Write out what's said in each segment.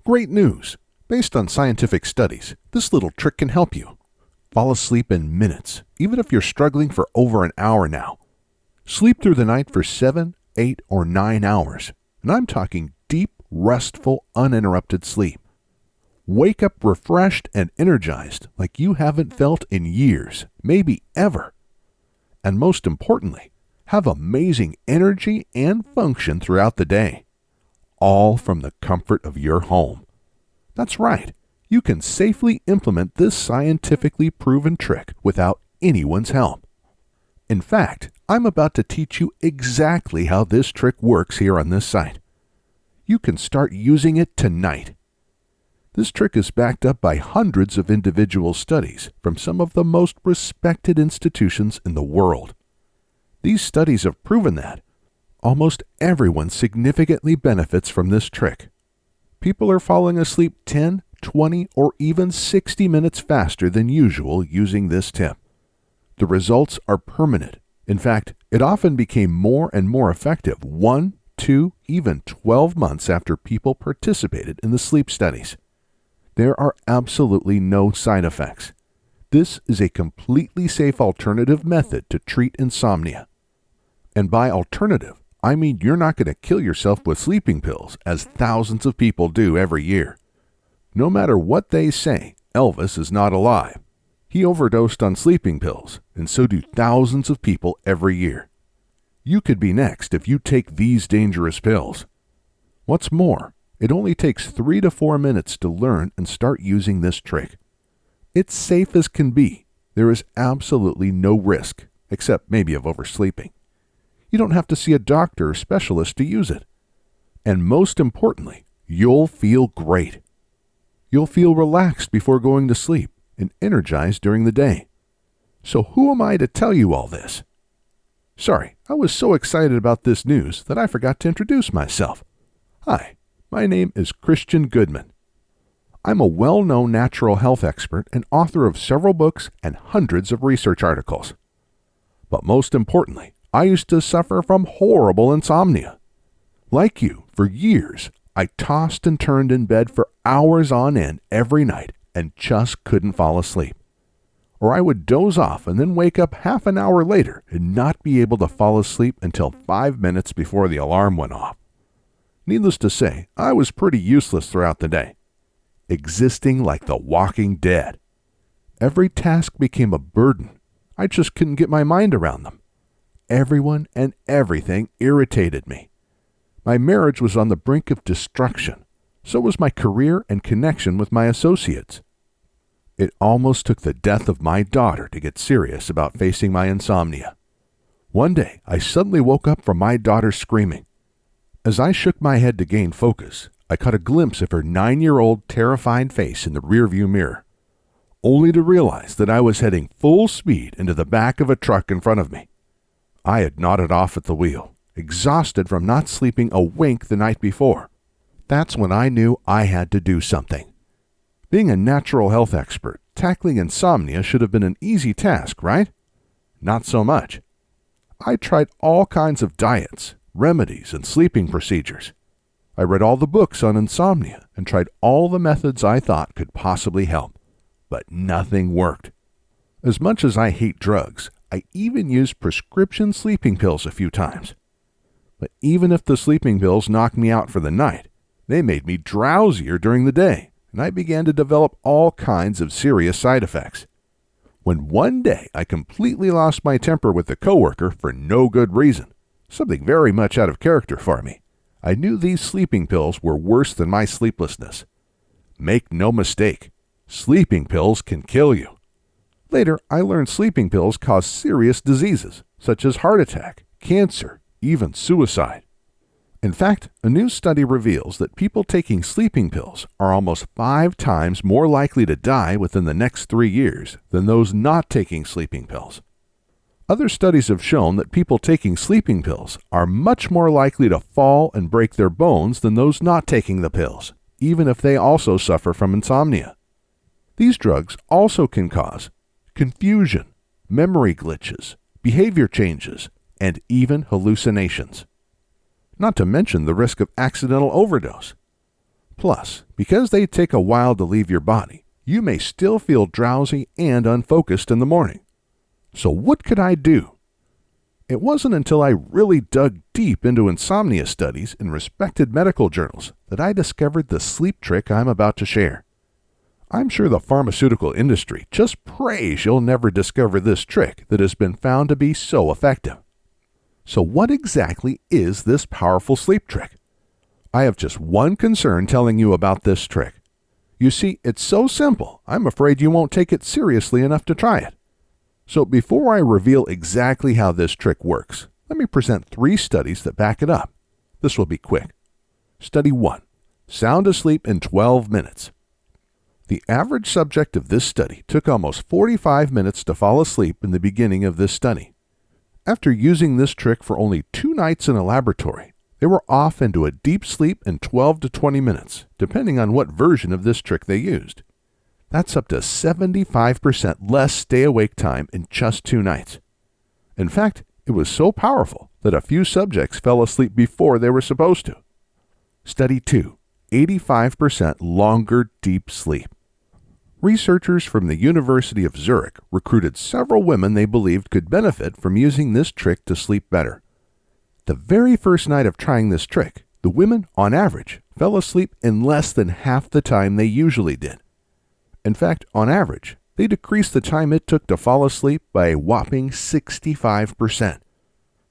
Great news! Based on scientific studies, this little trick can help you. Fall asleep in minutes, even if you're struggling for over an hour now. Sleep through the night for 7, 8, or 9 hours, and I'm talking deep, restful, uninterrupted sleep. Wake up refreshed and energized like you haven't felt in years, maybe ever. And most importantly, have amazing energy and function throughout the day, all from the comfort of your home. That's right, you can safely implement this scientifically proven trick without anyone's help. In fact, I'm about to teach you exactly how this trick works here on this site. You can start using it tonight. This trick is backed up by hundreds of individual studies from some of the most respected institutions in the world. These studies have proven that almost everyone significantly benefits from this trick. People are falling asleep 10, 20, or even 60 minutes faster than usual using this tip. The results are permanent. In fact, it often became more and more effective 1, 2, even 12 months after people participated in the sleep studies. There are absolutely no side effects. This is a completely safe alternative method to treat insomnia. And by alternative, I mean you're not going to kill yourself with sleeping pills, as thousands of people do every year. No matter what they say, Elvis is not alive. He overdosed on sleeping pills, and so do thousands of people every year. You could be next if you take these dangerous pills. What's more, it only takes 3 to 4 minutes to learn and start using this trick. It's safe as can be. There is absolutely no risk, except maybe of oversleeping. You don't have to see a doctor or specialist to use it. And most importantly, you'll feel great. You'll feel relaxed before going to sleep and energized during the day. So who am I to tell you all this? Sorry, I was so excited about this news that I forgot to introduce myself. Hi, my name is Christian Goodman. I'm a well-known natural health expert and author of several books and hundreds of research articles. But most importantly, I used to suffer from horrible insomnia. Like you, for years, I tossed and turned in bed for hours on end every night and just couldn't fall asleep. Or I would doze off and then wake up half an hour later and not be able to fall asleep until 5 minutes before the alarm went off. Needless to say, I was pretty useless throughout the day, existing like the walking dead. Every task became a burden. I just couldn't get my mind around them. Everyone and everything irritated me. My marriage was on the brink of destruction. So was my career and connection with my associates. It almost took the death of my daughter to get serious about facing my insomnia. One day, I suddenly woke up from my daughter's screaming. As I shook my head to gain focus, I caught a glimpse of her 9-year-old terrified face in the rearview mirror, only to realize that I was heading full speed into the back of a truck in front of me. I had nodded off at the wheel, exhausted from not sleeping a wink the night before. That's when I knew I had to do something. Being a natural health expert, tackling insomnia should have been an easy task, right? Not so much. I tried all kinds of diets, remedies, and sleeping procedures. I read all the books on insomnia and tried all the methods I thought could possibly help, but nothing worked. As much as I hate drugs, I even used prescription sleeping pills a few times. But even if the sleeping pills knocked me out for the night, they made me drowsier during the day, and I began to develop all kinds of serious side effects. When one day I completely lost my temper with a coworker for no good reason, something very much out of character for me, I knew these sleeping pills were worse than my sleeplessness. Make no mistake, sleeping pills can kill you. Later, I learned sleeping pills cause serious diseases, such as heart attack, cancer, even suicide. In fact, a new study reveals that people taking sleeping pills are almost 5 times more likely to die within the next 3 years than those not taking sleeping pills. Other studies have shown that people taking sleeping pills are much more likely to fall and break their bones than those not taking the pills, even if they also suffer from insomnia. These drugs also can cause confusion, memory glitches, behavior changes, and even hallucinations. Not to mention the risk of accidental overdose. Plus, because they take a while to leave your body, you may still feel drowsy and unfocused in the morning. So what could I do? It wasn't until I really dug deep into insomnia studies in respected medical journals that I discovered the sleep trick I'm about to share. I'm sure the pharmaceutical industry just prays you'll never discover this trick that has been found to be so effective. So what exactly is this powerful sleep trick? I have just one concern telling you about this trick. You see, it's so simple, I'm afraid you won't take it seriously enough to try it. So before I reveal exactly how this trick works, let me present 3 studies that back it up. This will be quick. Study 1. Sound asleep in 12 minutes. The average subject of this study took almost 45 minutes to fall asleep in the beginning of this study. After using this trick for only 2 nights in a laboratory, they were off into a deep sleep in 12 to 20 minutes, depending on what version of this trick they used. That's up to 75% less stay-awake time in just 2 nights. In fact, it was so powerful that a few subjects fell asleep before they were supposed to. Study 2. 85% longer deep sleep. Researchers from the University of Zurich recruited several women they believed could benefit from using this trick to sleep better. The very first night of trying this trick, the women, on average, fell asleep in less than half the time they usually did. In fact, on average, they decreased the time it took to fall asleep by a whopping 65%.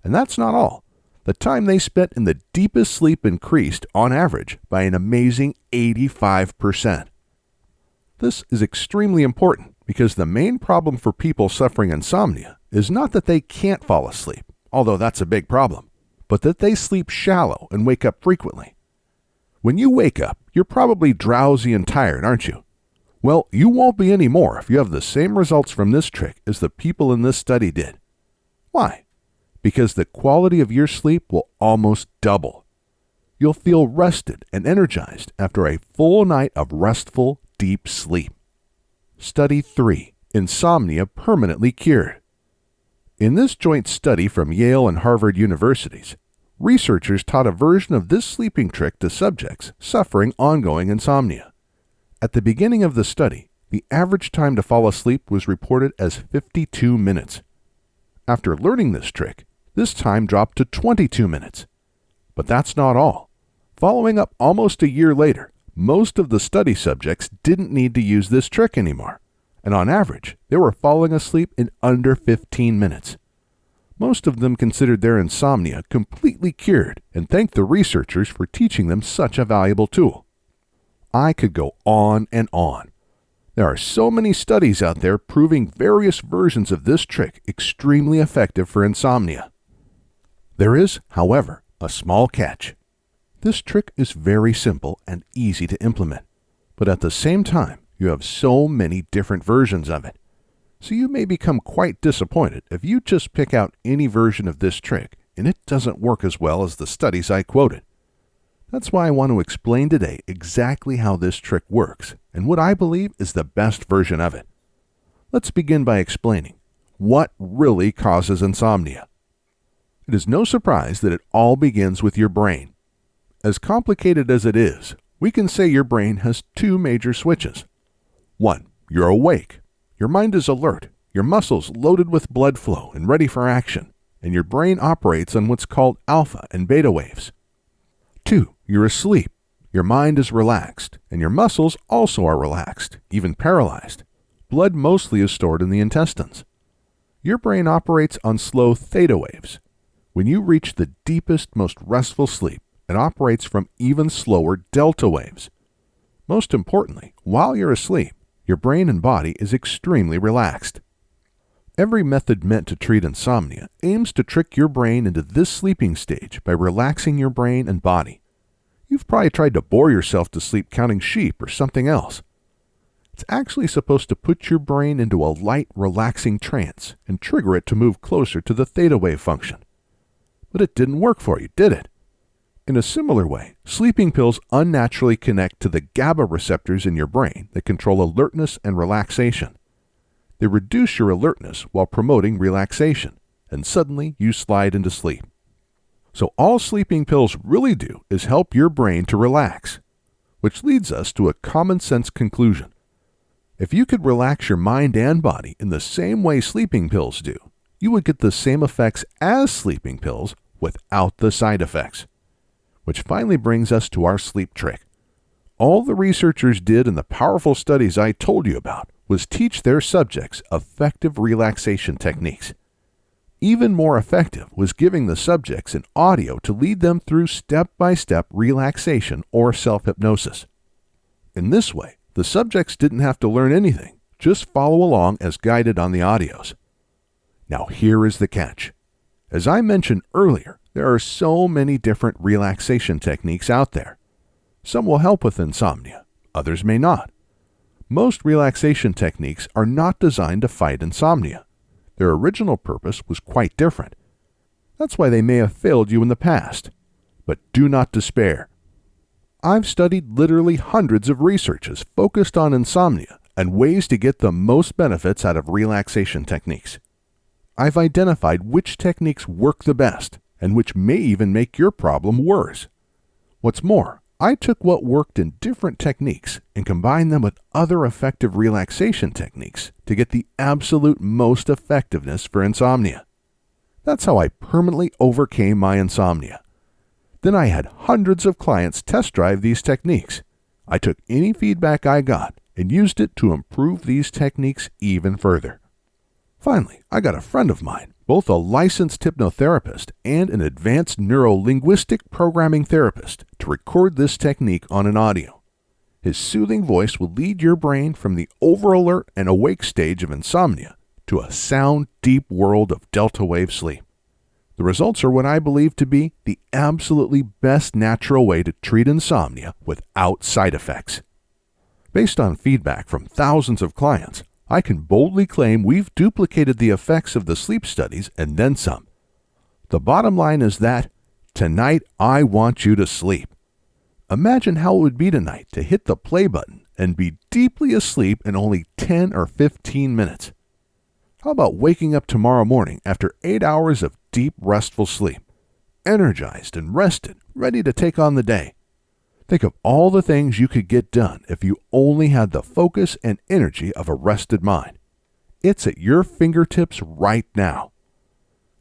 And that's not all. The time they spent in the deepest sleep increased, on average, by an amazing 85%. This is extremely important because the main problem for people suffering insomnia is not that they can't fall asleep, although that's a big problem, but that they sleep shallow and wake up frequently. When you wake up, you're probably drowsy and tired, aren't you? Well, you won't be anymore if you have the same results from this trick as the people in this study did. Why? Because the quality of your sleep will almost double. You'll feel rested and energized after a full night of restful, deep sleep. Study 3. Insomnia permanently cured. In this joint study from Yale and Harvard Universities, researchers taught a version of this sleeping trick to subjects suffering ongoing insomnia. At the beginning of the study, the average time to fall asleep was reported as 52 minutes. After learning this trick, this time dropped to 22 minutes. But that's not all. Following up almost a year later, most of the study subjects didn't need to use this trick anymore, and on average, they were falling asleep in under 15 minutes. Most of them considered their insomnia completely cured and thanked the researchers for teaching them such a valuable tool. I could go on and on. There are so many studies out there proving various versions of this trick extremely effective for insomnia. There is, however, a small catch. This trick is very simple and easy to implement, but at the same time, you have so many different versions of it. So you may become quite disappointed if you just pick out any version of this trick and it doesn't work as well as the studies I quoted. That's why I want to explain today exactly how this trick works and what I believe is the best version of it. Let's begin by explaining what really causes insomnia. It is no surprise that it all begins with your brain. As complicated as it is, we can say your brain has 2 major switches. 1. You're awake. Your mind is alert, your muscles loaded with blood flow and ready for action, and your brain operates on what's called alpha and beta waves. 2. You're asleep. Your mind is relaxed, and your muscles also are relaxed, even paralyzed. Blood mostly is stored in the intestines. Your brain operates on slow theta waves. When you reach the deepest, most restful sleep, it operates from even slower delta waves. Most importantly, while you're asleep, your brain and body is extremely relaxed. Every method meant to treat insomnia aims to trick your brain into this sleeping stage by relaxing your brain and body. You've probably tried to bore yourself to sleep counting sheep or something else. It's actually supposed to put your brain into a light, relaxing trance and trigger it to move closer to the theta wave function. But it didn't work for you, did it? In a similar way, sleeping pills unnaturally connect to the GABA receptors in your brain that control alertness and relaxation. They reduce your alertness while promoting relaxation, and suddenly you slide into sleep. So all sleeping pills really do is help your brain to relax. which leads us to a common sense conclusion. If you could relax your mind and body in the same way sleeping pills do, you would get the same effects as sleeping pills without the side effects. Which finally brings us to our sleep trick. All the researchers did in the powerful studies I told you about was teach their subjects effective relaxation techniques. Even more effective was giving the subjects an audio to lead them through step-by-step relaxation or self-hypnosis. In this way, the subjects didn't have to learn anything, just follow along as guided on the audios. Now here is the catch. As I mentioned earlier, there are so many different relaxation techniques out there. Some will help with insomnia, others may not. Most relaxation techniques are not designed to fight insomnia. Their original purpose was quite different. That's why they may have failed you in the past. But do not despair. I've studied literally hundreds of researches focused on insomnia and ways to get the most benefits out of relaxation techniques. I've identified which techniques work the best and which may even make your problem worse. What's more, I took what worked in different techniques and combined them with other effective relaxation techniques to get the absolute most effectiveness for insomnia. That's how I permanently overcame my insomnia. Then I had hundreds of clients test drive these techniques. I took any feedback I got and used it to improve these techniques even further. Finally, I got a friend of mine, both a licensed hypnotherapist and an advanced neuro-linguistic programming therapist, to record this technique on an audio. His soothing voice will lead your brain from the over-alert and awake stage of insomnia to a sound, deep world of delta wave sleep. The results are what I believe to be the absolutely best natural way to treat insomnia without side effects. Based on feedback from thousands of clients, I can boldly claim we've duplicated the effects of the sleep studies and then some. The bottom line is that, tonight I want you to sleep. Imagine how it would be tonight to hit the play button and be deeply asleep in only 10 or 15 minutes. How about waking up tomorrow morning after 8 hours of deep, restful sleep, energized and rested, ready to take on the day? Think of all the things you could get done if you only had the focus and energy of a rested mind. It's at your fingertips right now.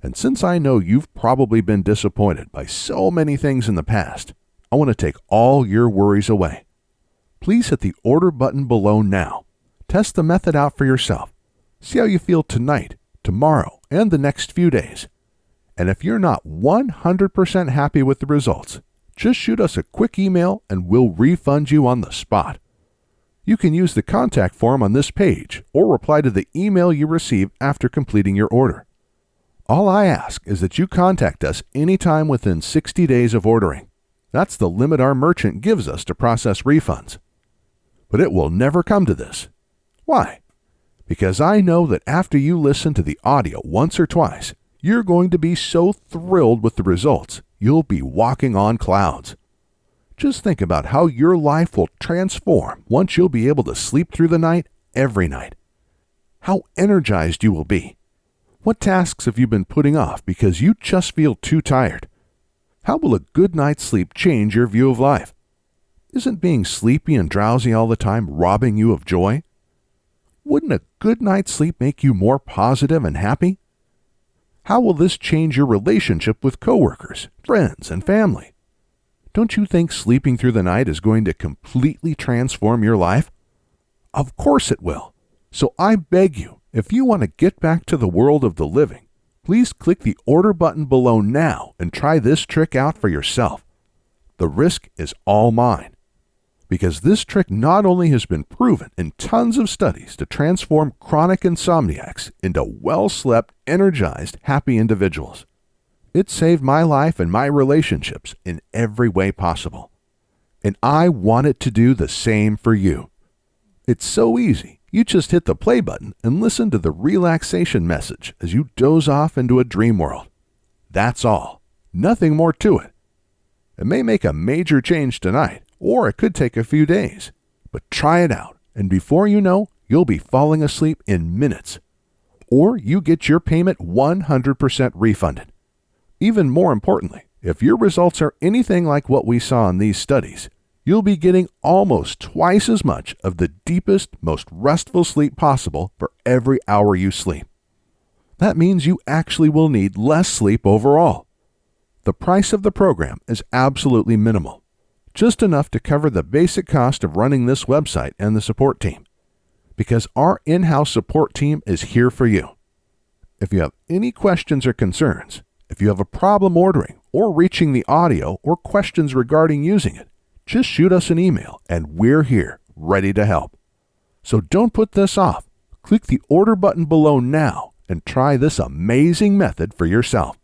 And since I know you've probably been disappointed by so many things in the past, I want to take all your worries away. Please hit the order button below now. Test the method out for yourself. See how you feel tonight, tomorrow, and the next few days. And if you're not 100% happy with the results, just shoot us a quick email and we'll refund you on the spot. You can use the contact form on this page or reply to the email you receive after completing your order. All I ask is that you contact us anytime within 60 days of ordering. That's the limit our merchant gives us to process refunds. But it will never come to this. Why? Because I know that after you listen to the audio once or twice, you're going to be so thrilled with the results, you'll be walking on clouds. Just think about how your life will transform once you'll be able to sleep through the night every night. How energized you will be. What tasks have you been putting off because you just feel too tired? How will a good night's sleep change your view of life? Isn't being sleepy and drowsy all the time robbing you of joy? Wouldn't a good night's sleep make you more positive and happy? How will this change your relationship with coworkers, friends, and family? Don't you think sleeping through the night is going to completely transform your life? Of course it will. So I beg you, if you want to get back to the world of the living, please click the order button below now and try this trick out for yourself. The risk is all mine. Because this trick not only has been proven in tons of studies to transform chronic insomniacs into well-slept, energized, happy individuals. It saved my life and my relationships in every way possible. And I want it to do the same for you. It's so easy. You just hit the play button and listen to the relaxation message as you doze off into a dream world. That's all. Nothing more to it. It may make a major change tonight, or it could take a few days. But try it out, and before you know, you'll be falling asleep in minutes. Or you get your payment 100% refunded. Even more importantly, if your results are anything like what we saw in these studies, you'll be getting almost twice as much of the deepest, most restful sleep possible for every hour you sleep. That means you actually will need less sleep overall. The price of the program is absolutely minimal, just enough to cover the basic cost of running this website and the support team, because our in-house support team is here for you. If you have any questions or concerns, if you have a problem ordering or reaching the audio or questions regarding using it, just shoot us an email and we're here, ready to help. So don't put this off. Click the order button below now and try this amazing method for yourself.